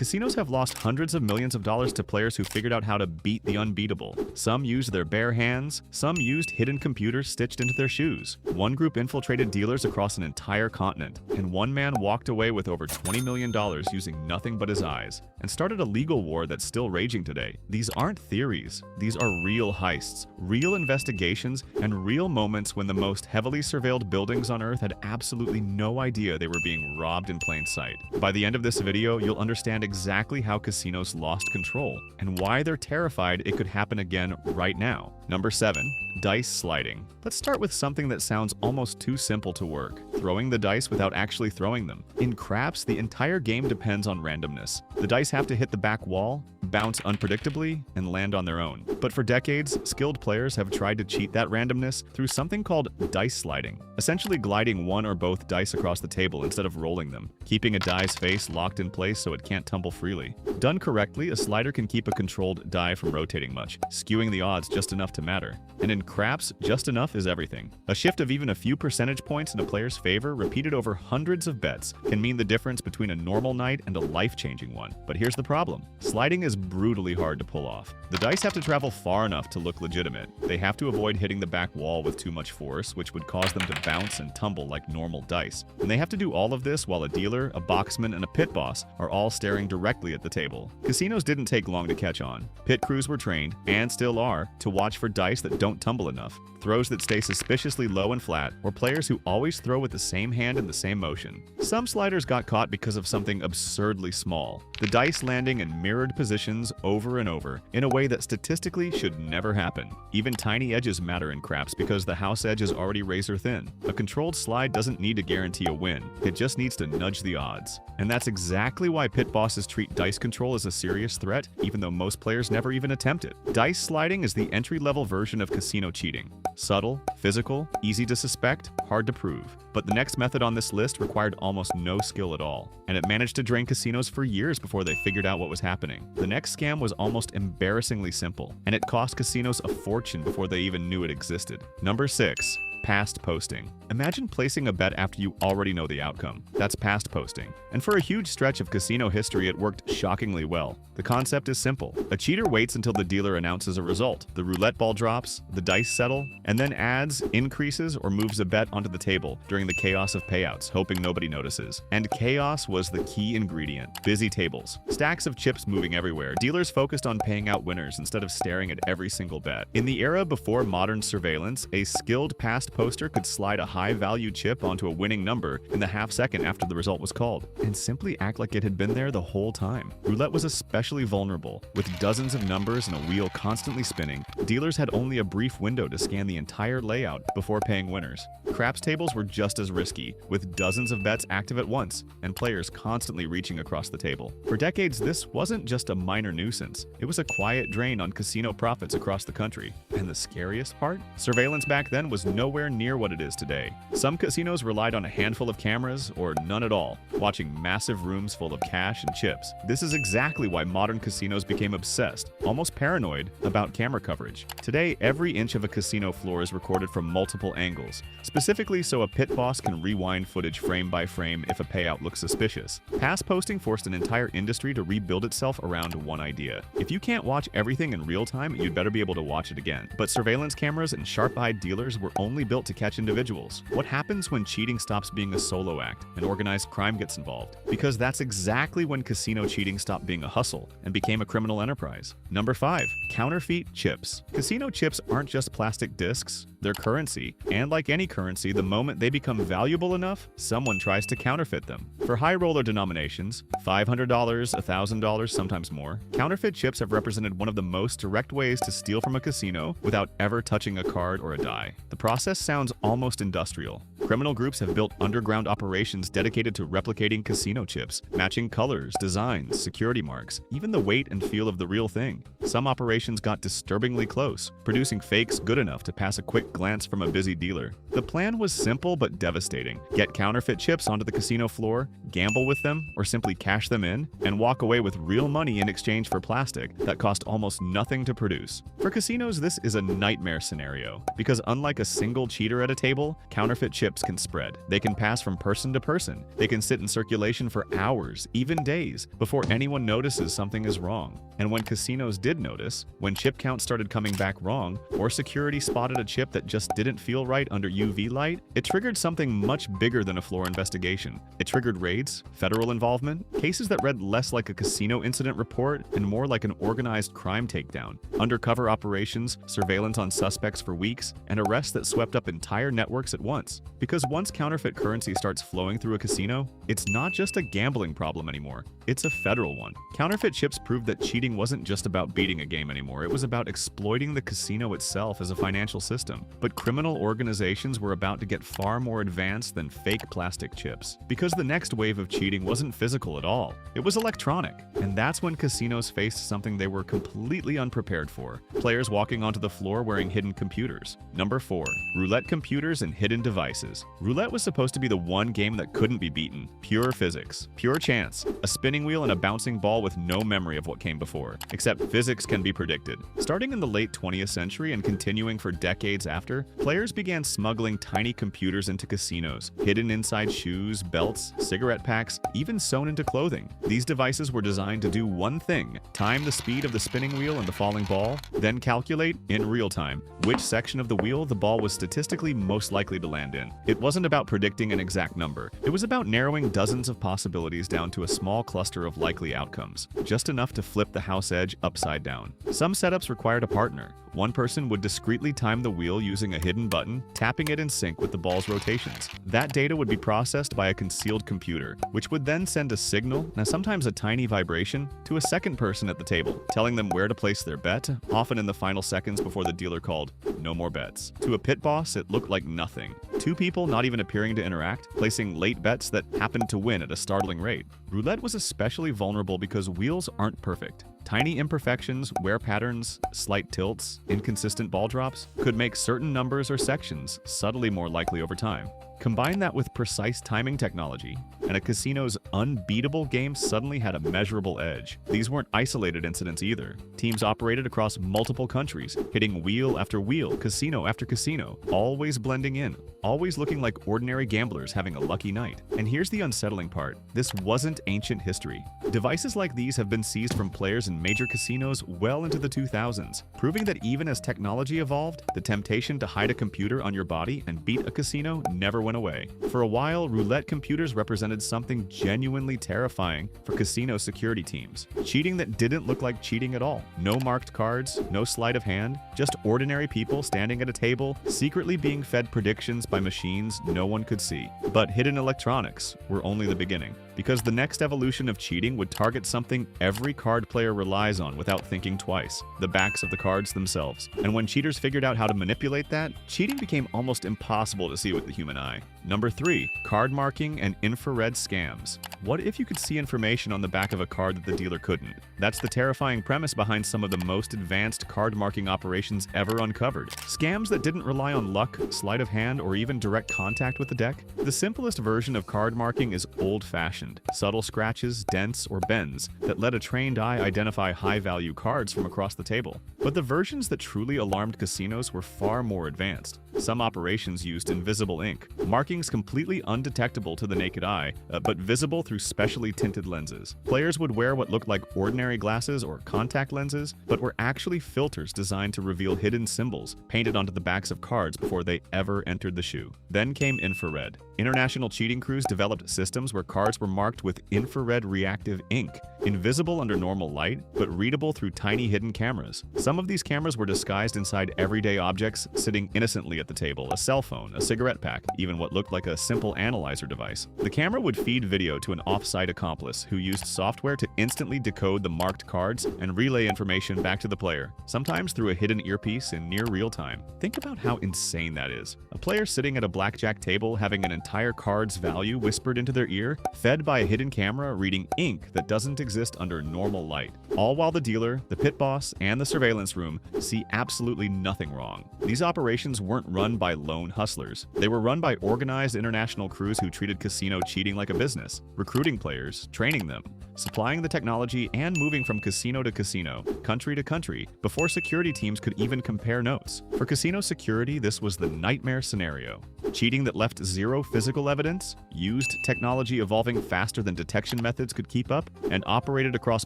casinos have lost hundreds of millions of dollars to players who figured out how to beat the unbeatable. Some used their bare hands, some used hidden computers stitched into their shoes. One group infiltrated dealers across an entire continent, and one man walked away with over $20 million using nothing but his eyes, and started a legal war that's still raging today. These aren't theories, these are real heists, real investigations, and real moments when the most heavily surveilled buildings on Earth had absolutely no idea they were being robbed in plain sight. By the end of this video, you'll understand exactly how casinos lost control, and why they're terrified it could happen again right now. Number 7. Dice sliding. Let's start with something that sounds almost too simple to work: throwing the dice without actually throwing them. In craps, the entire game depends on randomness. The dice have to hit the back wall, bounce unpredictably, and land on their own. But for decades, skilled players have tried to cheat that randomness through something called dice sliding, essentially gliding one or both dice across the table instead of rolling them, keeping a die's face locked in place so it can't tumble freely. Done correctly, a slider can keep a controlled die from rotating much, skewing the odds just enough to matter. And in craps, just enough is everything. A shift of even a few percentage points in a player's favor, repeated over hundreds of bets, can mean the difference between a normal night and a life-changing one. But here's the problem: sliding is brutally hard to pull off. The dice have to travel far enough to look legitimate. They have to avoid hitting the back wall with too much force, which would cause them to bounce and tumble like normal dice. And they have to do all of this while a dealer, a boxman, and a pit boss are all staring directly at the table. Casinos didn't take long to catch on. Pit crews were trained, and still are, to watch for dice that don't tumble enough, throws that stay suspiciously low and flat, or players who always throw with the same hand in the same motion. Some sliders got caught because of something absurdly small: the dice landing in mirrored positions over and over, in a way that statistically should never happen. Even tiny edges matter in craps because the house edge is already razor thin. A controlled slide doesn't need to guarantee a win, it just needs to nudge the odds. And that's exactly why pit bosses treat dice control as a serious threat, even though most players never even attempt it. Dice sliding is the entry-level version of casino cheating. Subtle, physical, easy to suspect, hard to prove. But the next method on this list required almost no skill at all, and it managed to drain casinos for years before they figured out what was happening. The next scam was almost embarrassingly simple, and it cost casinos a fortune before they even knew it existed. Number 6. Past posting. Imagine placing a bet after you already know the outcome. That's past posting. And for a huge stretch of casino history, it worked shockingly well. The concept is simple. A cheater waits until the dealer announces a result. The roulette ball drops, the dice settle, and then adds, increases, or moves a bet onto the table during the chaos of payouts, hoping nobody notices. And chaos was the key ingredient. Busy tables, stacks of chips moving everywhere. Dealers focused on paying out winners instead of staring at every single bet. In the era before modern surveillance, a skilled past poster could slide a high-value chip onto a winning number in the half-second after the result was called, and simply act like it had been there the whole time. Roulette was especially vulnerable. With dozens of numbers and a wheel constantly spinning, dealers had only a brief window to scan the entire layout before paying winners. Craps tables were just as risky, with dozens of bets active at once, and players constantly reaching across the table. For decades, this wasn't just a minor nuisance. It was a quiet drain on casino profits across the country. And the scariest part? Surveillance back then was nowhere near what it is today. Some casinos relied on a handful of cameras, or none at all, watching massive rooms full of cash and chips. This is exactly why modern casinos became obsessed, almost paranoid, about camera coverage. Today, every inch of a casino floor is recorded from multiple angles, specifically so a pit boss can rewind footage frame by frame if a payout looks suspicious. Past posting forced an entire industry to rebuild itself around one idea: if you can't watch everything in real time, you'd better be able to watch it again. But surveillance cameras and sharp-eyed dealers were only built to catch individuals. What happens when cheating stops being a solo act and organized crime gets involved? Because that's exactly when casino cheating stopped being a hustle and became a criminal enterprise. Number 5. Counterfeit chips. Casino chips aren't just plastic discs, they're currency. And like any currency, the moment they become valuable enough, someone tries to counterfeit them. For high roller denominations, $500, $1,000, sometimes more, counterfeit chips have represented one of the most direct ways to steal from a casino without ever touching a card or a die. The process sounds almost industrial. Criminal groups have built underground operations dedicated to replicating casino chips, matching colors, designs, security marks, even the weight and feel of the real thing. Some operations got disturbingly close, producing fakes good enough to pass a quick glance from a busy dealer. The plan was simple but devastating. Get counterfeit chips onto the casino floor, gamble with them, or simply cash them in and walk away with real money in exchange for plastic that cost almost nothing to produce. For casinos, this is a nightmare scenario because unlike a single cheater at a table, counterfeit chips can spread. They can pass from person to person. They can sit in circulation for hours, even days, before anyone notices something is wrong. And when casinos did notice, when chip counts started coming back wrong, or security spotted a chip that just didn't feel right under UV light, it triggered something much bigger than a floor investigation. It triggered raids, federal involvement, cases that read less like a casino incident report and more like an organized crime takedown, undercover operations, surveillance on suspects for weeks, and arrests that swept up entire networks at once. Because once counterfeit currency starts flowing through a casino, it's not just a gambling problem anymore, it's a federal one. Counterfeit chips proved that cheating wasn't just about beating a game anymore, it was about exploiting the casino itself as a financial system. But criminal organizations were about to get far more advanced than fake plastic chips. Because the next wave of cheating wasn't physical at all, it was electronic. And that's when casinos faced something they were completely unprepared for: players walking onto the floor wearing hidden computers. Number 4. Roulette computers and hidden devices. Roulette was supposed to be the one game that couldn't be beaten. Pure physics, pure chance, a spinning wheel and a bouncing ball with no memory of what came before. Except physics can be predicted. Starting in the late 20th century and continuing for decades after, players began smuggling tiny computers into casinos, hidden inside shoes, belts, cigarette packs, even sewn into clothing. These devices were designed to do one thing: time the speed of the spinning wheel and the falling ball, then calculate, in real time, which section of the wheel the ball was statistically most likely to land in. It wasn't about predicting an exact number. It was about narrowing dozens of possibilities down to a small cluster of likely outcomes, just enough to flip the house edge upside down. Some setups required a partner. One person would discreetly time the wheel using a hidden button, tapping it in sync with the ball's rotations. That data would be processed by a concealed computer, which would then send a signal, and sometimes a tiny vibration, to a second person at the table, telling them where to place their bet, often in the final seconds before the dealer called "no more bets." To a pit boss, it looked like nothing. Two people not even appearing to interact, placing late bets that happened to win at a startling rate. Roulette was especially vulnerable because wheels aren't perfect. Tiny imperfections, wear patterns, slight tilts, inconsistent ball drops could make certain numbers or sections subtly more likely over time. Combine that with precise timing technology, and a casino's unbeatable game suddenly had a measurable edge. These weren't isolated incidents either. Teams operated across multiple countries, hitting wheel after wheel, casino after casino, always blending in, always looking like ordinary gamblers having a lucky night. And here's the unsettling part: this wasn't ancient history. Devices like these have been seized from players in major casinos well into the 2000s, proving that even as technology evolved, the temptation to hide a computer on your body and beat a casino never went away. For a while, roulette computers represented something genuinely terrifying for casino security teams. Cheating that didn't look like cheating at all. No marked cards, no sleight of hand, just ordinary people standing at a table, secretly being fed predictions by machines no one could see. But hidden electronics were only the beginning, because the next evolution of cheating would target something every card player relies on without thinking twice: the backs of the cards themselves. And when cheaters figured out how to manipulate that, cheating became almost impossible to see with the human eye. Number 3. Card marking and infrared scams. What if you could see information on the back of a card that the dealer couldn't? That's the terrifying premise behind some of the most advanced card marking operations ever uncovered. Scams that didn't rely on luck, sleight of hand, or even direct contact with the deck. The simplest version of card marking is old-fashioned: subtle scratches, dents, or bends that let a trained eye identify high-value cards from across the table. But the versions that truly alarmed casinos were far more advanced. Some operations used invisible ink, markings completely undetectable to the naked eye, but visible through specially tinted lenses. Players would wear what looked like ordinary glasses or contact lenses, but were actually filters designed to reveal hidden symbols painted onto the backs of cards before they ever entered the shoe. Then came infrared. International cheating crews developed systems where cards were marked with infrared reactive ink, invisible under normal light, but readable through tiny hidden cameras. Some of these cameras were disguised inside everyday objects sitting innocently at the table: a cell phone, a cigarette pack, even what looked like a simple analyzer device. The camera would feed video to an off-site accomplice who used software to instantly decode the marked cards and relay information back to the player, sometimes through a hidden earpiece in near real time. Think about how insane that is. A player sitting at a blackjack table having an entire card's value whispered into their ear, fed by a hidden camera reading ink that doesn't exist under normal light. All while the dealer, the pit boss, and the surveillance room see absolutely nothing wrong. These operations weren't run by lone hustlers. They were run by organized international crews who treated casino cheating like a business, recruiting players, training them, supplying the technology, and moving from casino to casino, country to country, before security teams could even compare notes. For casino security, this was the nightmare scenario. Cheating that left zero physical evidence, used technology evolving faster than detection methods could keep up, and operated across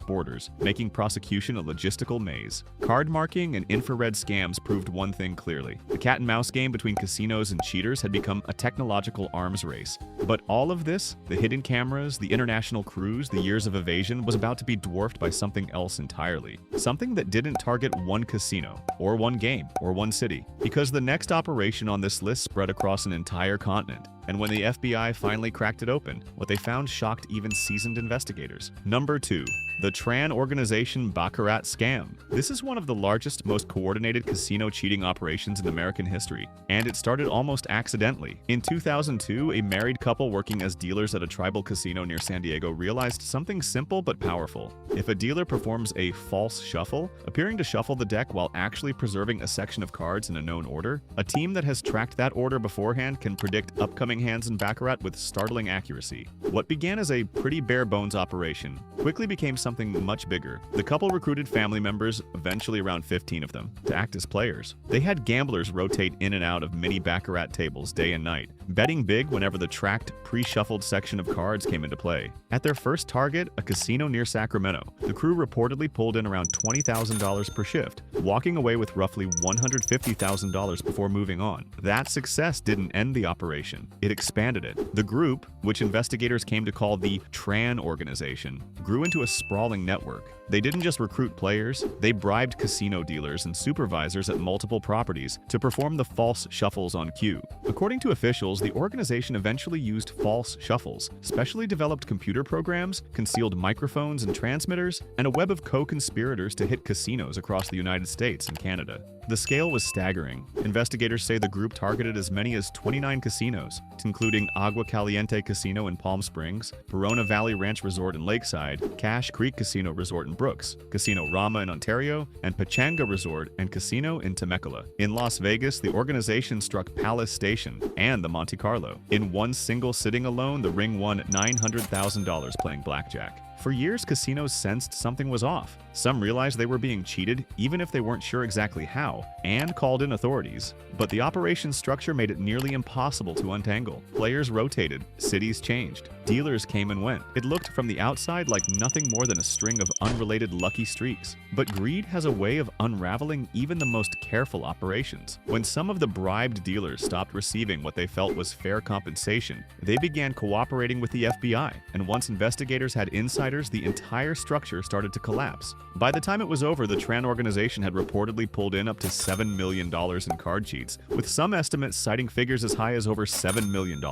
borders, making prosecution a logistical maze. Card marking and infrared scams proved one thing clearly. The cat-and-mouse game between casinos and cheaters had become a technological arms race. But all of this, the hidden cameras, the international crews, the years of evasion, was about to be dwarfed by something else entirely. Something that didn't target one casino, or one game, or one city. Because the next operation on this list spread across an entire continent. And when the FBI finally cracked it open, what they found shocked even seasoned investigators. Number 2. The Tran Organization Baccarat Scam. This is one of the largest, most coordinated casino cheating operations in American history, and it started almost accidentally. In 2002, a married couple working as dealers at a tribal casino near San Diego realized something simple but powerful. If a dealer performs a false shuffle, appearing to shuffle the deck while actually preserving a section of cards in a known order, a team that has tracked that order beforehand can predict upcoming hands in Baccarat with startling accuracy. What began as a pretty bare-bones operation quickly became something much bigger. The couple recruited family members, eventually around 15 of them, to act as players. They had gamblers rotate in and out of mini Baccarat tables day and night, betting big whenever the tracked, pre-shuffled section of cards came into play. At their first target, a casino near Sacramento, the crew reportedly pulled in around $20,000 per shift, walking away with roughly $150,000 before moving on. That success didn't end the operation. It expanded it. The group, which investigators came to call the Tran Organization, grew into a sprawling network. They didn't just recruit players, they bribed casino dealers and supervisors at multiple properties to perform the false shuffles on cue. According to officials, the organization eventually used false shuffles, specially developed computer programs, concealed microphones and transmitters, and a web of co-conspirators to hit casinos across the United States and Canada. The scale was staggering. Investigators say the group targeted as many as 29 casinos, including Agua Caliente Casino in Palm Springs, Verona Valley Ranch Resort in Lakeside, Cache Creek Casino Resort in Brooks, Casino Rama in Ontario, and Pachanga Resort and Casino in Temecula. In Las Vegas, the organization struck Palace Station and the Monte Carlo. In one single sitting alone, the ring won $900,000 playing blackjack. For years, casinos sensed something was off. Some realized they were being cheated, even if they weren't sure exactly how, and called in authorities. But the operation's structure made it nearly impossible to untangle. Players rotated, cities changed, dealers came and went. It looked from the outside like nothing more than a string of unrelated lucky streaks. But greed has a way of unraveling even the most careful operations. When some of the bribed dealers stopped receiving what they felt was fair compensation, they began cooperating with the FBI, and once investigators had insight, the entire structure started to collapse. By the time it was over, the Tran organization had reportedly pulled in up to $7 million in card cheats, with some estimates citing figures as high as over $7 million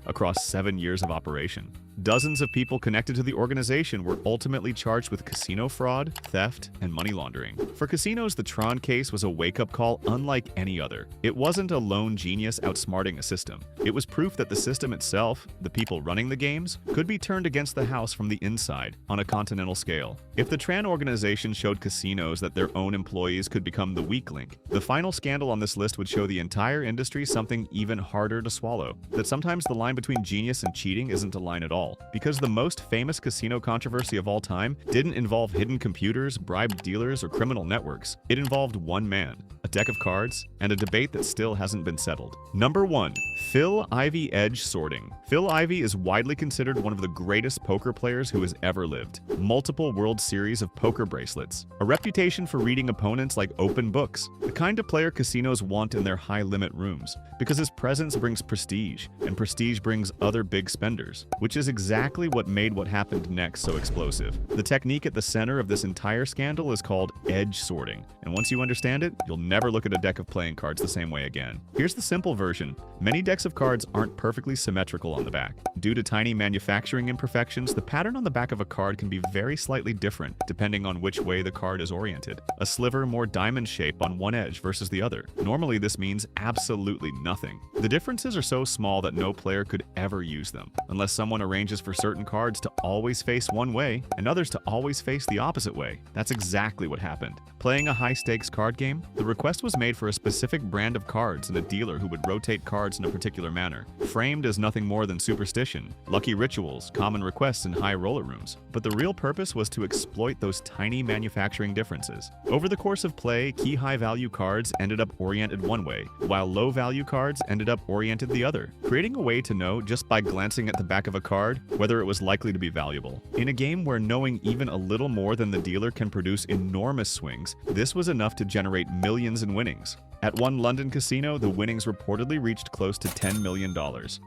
across 7 years of operation. Dozens of people connected to the organization were ultimately charged with casino fraud, theft, and money laundering. For casinos, the Tran case was a wake-up call unlike any other. It wasn't a lone genius outsmarting a system. It was proof that the system itself, the people running the games, could be turned against the house from the inside on a continental scale. If the Tran organization showed casinos that their own employees could become the weak link, the final scandal on this list would show the entire industry something even harder to swallow. That sometimes the line between genius and cheating isn't a line at all. Because the most famous casino controversy of all time didn't involve hidden computers, bribed dealers, or criminal networks. It involved one man, a deck of cards, and a debate that still hasn't been settled. Number 1. Phil Ivey Edge Sorting. Phil Ivey is widely considered one of the greatest poker players who has ever lived. Multiple World Series of poker bracelets. A reputation for reading opponents like open books. The kind of player casinos want in their high-limit rooms. Because his presence brings prestige, and prestige brings other big spenders. Which is exactly what made what happened next so explosive. The technique at the center of this entire scandal is called edge sorting. And once you understand it, you'll never never look at a deck of playing cards the same way again. Here's the simple version. Many decks of cards aren't perfectly symmetrical on the back. Due to tiny manufacturing imperfections, the pattern on the back of a card can be very slightly different depending on which way the card is oriented. A sliver more diamond shape on one edge versus the other. Normally this means absolutely nothing. The differences are so small that no player could ever use them, unless someone arranges for certain cards to always face one way and others to always face the opposite way. That's exactly what happened. Playing a high-stakes card game, the request was made for a specific brand of cards and a dealer who would rotate cards in a particular manner, framed as nothing more than superstition, lucky rituals, common requests in high roller rooms. But the real purpose was to exploit those tiny manufacturing differences. Over the course of play, key high-value cards ended up oriented one way, while low-value cards ended up oriented the other, creating a way to know just by glancing at the back of a card whether it was likely to be valuable. In a game where knowing even a little more than the dealer can produce enormous swings, this was enough to generate millions in winnings. At one London casino, the winnings reportedly reached close to $10 million.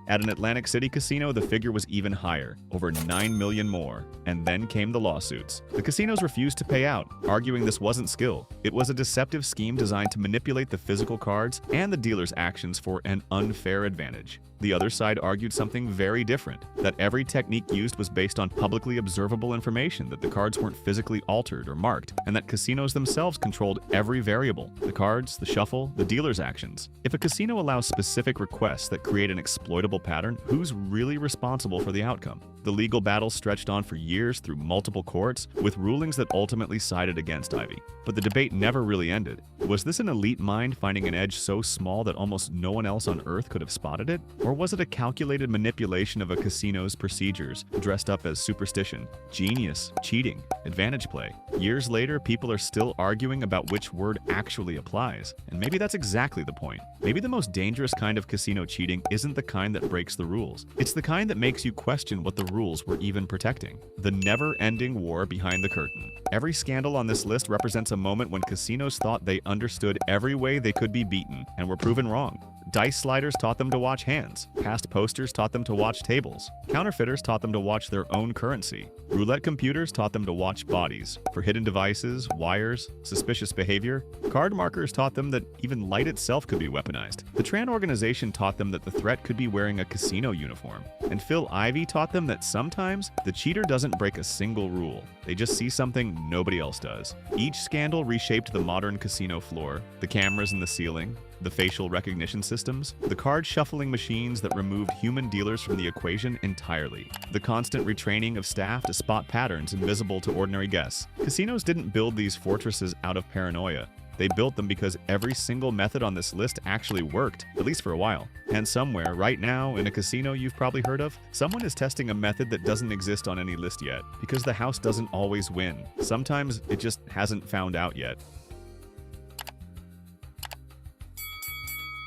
At an Atlantic City casino, the figure was even higher, over $9 million more. And then came the lawsuits. The casinos refused to pay out, arguing this wasn't skill. It was a deceptive scheme designed to manipulate the physical cards and the dealer's actions for an unfair advantage. The other side argued something very different, that every technique used was based on publicly observable information, that the cards weren't physically altered or marked, and that casinos themselves controlled every variable: the cards, the shuffle, the dealer's actions. If a casino allows specific requests that create an exploitable pattern, who's really responsible for the outcome? The legal battle stretched on for years through multiple courts, with rulings that ultimately sided against Ivy. But the debate never really ended. Was this an elite mind finding an edge so small that almost no one else on Earth could have spotted it? Or was it a calculated manipulation of a casino's procedures, dressed up as superstition, genius, cheating, advantage play? Years later, people are still arguing about which word actually applies, and maybe that's exactly the point. Maybe the most dangerous kind of casino cheating isn't the kind that breaks the rules. It's the kind that makes you question what the rules were even protecting. The never-ending war behind the curtain. Every scandal on this list represents a moment when casinos thought they understood every way they could be beaten and were proven wrong. Dice sliders taught them to watch hands. Past posters taught them to watch tables. Counterfeiters taught them to watch their own currency. Roulette computers taught them to watch bodies. For hidden devices, wires, suspicious behavior, card markers taught them that even light itself could be weaponized. The Tran organization taught them that the threat could be wearing a casino uniform. And Phil Ivey taught them that sometimes the cheater doesn't break a single rule. They just see something nobody else does. Each scandal reshaped the modern casino floor, the cameras in the ceiling, the facial recognition systems, the card shuffling machines that removed human dealers from the equation entirely, the constant retraining of staff to spot patterns invisible to ordinary guests. Casinos didn't build these fortresses out of paranoia. They built them because every single method on this list actually worked, at least for a while. And somewhere, right now, in a casino you've probably heard of, someone is testing a method that doesn't exist on any list yet, because the house doesn't always win. Sometimes it just hasn't found out yet.